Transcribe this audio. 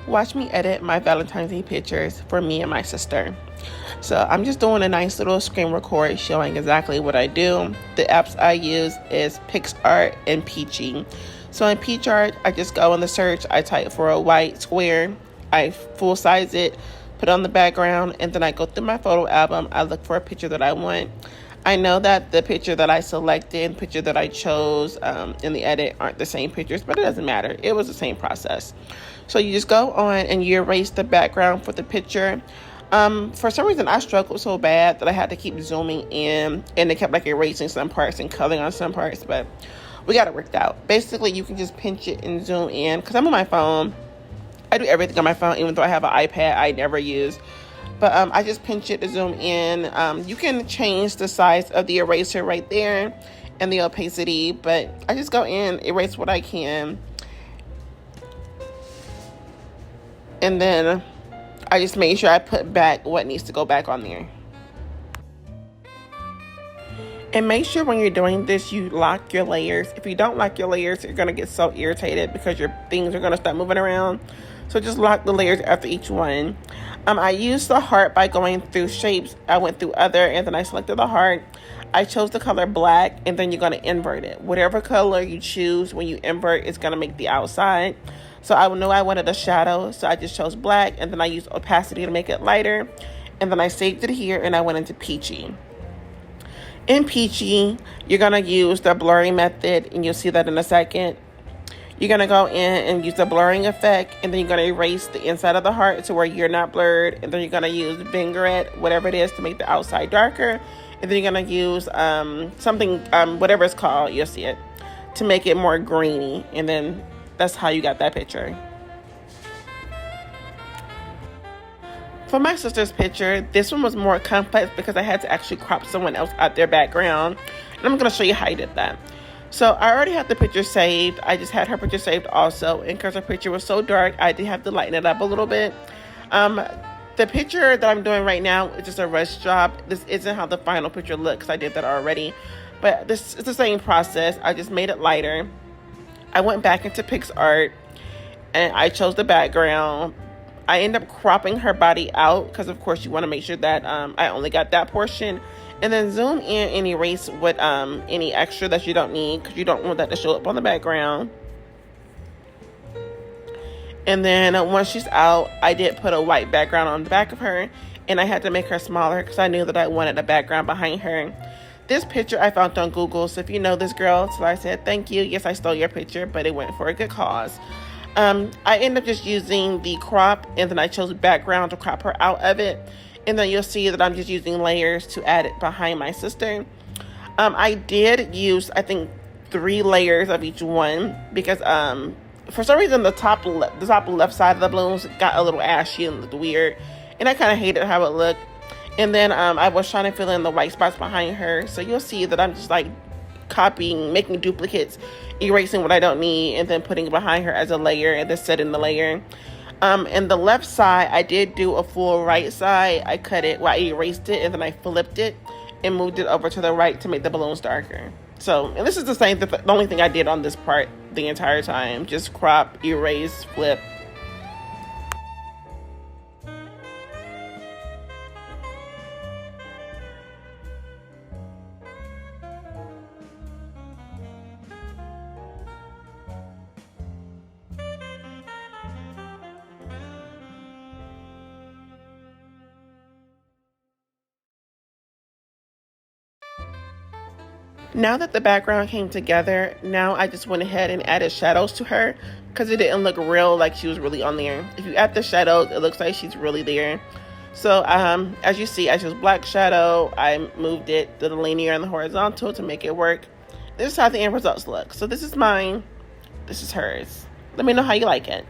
Watch me edit my Valentine's Day pictures for me and my sister. So I'm just doing a nice little screen record showing exactly what I do. The apps I use is PixArt and Peachy. So in PixArt, I just go in the search, I type for a white square, I full size it, put it on the background, and then I go through my photo album. I look for a picture that I want. I know that the picture that I selected, picture that I chose in the edit aren't the same pictures, but it doesn't matter. It was the same process. So you just go on and you erase the background for the picture. For some reason, I struggled so bad that I had to keep zooming in, and it kept like erasing some parts and coloring on some parts, but we got it worked out. Basically, you can just pinch it and zoom in. Because I'm on my phone. I do everything on my phone, even though I have an iPad I never use. But I just pinch it to zoom in. You can change the size of the eraser right there and the opacity. But I just go in, erase what I can. And then I just make sure I put back what needs to go back on there. And make sure when you're doing this, you lock your layers. If you don't lock your layers, you're going to get so irritated because your things are going to start moving around. So just lock the layers after each one. I used the heart by going through shapes. I went through other, and then I selected the heart. I chose the color black, and then you're going to invert it. Whatever color you choose when you invert, it's going to make the outside. So I knew I wanted a shadow, so I just chose black, and then I used opacity to make it lighter. And then I saved it here, and I went into Peachy. In Peachy, you're going to use the blurring method, and you'll see that in a second. You're going to go in and use the blurring effect, and then you're going to erase the inside of the heart to where you're not blurred, and then you're going to use vignette, whatever it is, to make the outside darker, and then you're going to use something, whatever it's called, you'll see it, to make it more greeny, and then that's how you got that picture. For my sister's picture, this one was more complex because I had to actually crop someone else out their background. And I'm going to show you how I did that. So I already had the picture saved. I just had her picture saved also. And because her picture was so dark, I did have to lighten it up a little bit. The picture that I'm doing right now is just a rush job. This isn't how the final picture looks. I did that already. But this is the same process. I just made it lighter. I went back into PixArt and I chose the background. I end up cropping her body out because, of course, you want to make sure that I only got that portion. And then zoom in and erase what any extra that you don't need because you don't want that to show up on the background. And then once she's out, I did put a white background on the back of her. And I had to make her smaller because I knew that I wanted a background behind her. This picture I found on Google. So if you know this girl, so I said, thank you. Yes, I stole your picture, but it went for a good cause. I ended up just using the crop, and then I chose background to crop her out of it. And then you'll see that I'm just using layers to add it behind my sister. I did use, I think, 3 layers of each one because for some reason the top left side of the balloons got a little ashy and looked weird. And I kind of hated how it looked. And then I was trying to fill in the white spots behind her. So you'll see that I'm just like copying, making duplicates, erasing what I don't need, and then putting it behind her as a layer, and then setting the layer. And the left side, I did do a full right side. I cut it, I erased it, and then I flipped it and moved it over to the right to make the balloons darker. So, and this is the only thing I did on this part the entire time. Just crop, erase, flip. Now that the background came together, now I just went ahead and added shadows to her because it didn't look real like she was really on there. If you add the shadows, it looks like she's really there. So as you see, I chose black shadow. I moved it to the linear and the horizontal to make it work. This is how the end results look. So this is mine. This is hers. Let me know how you like it.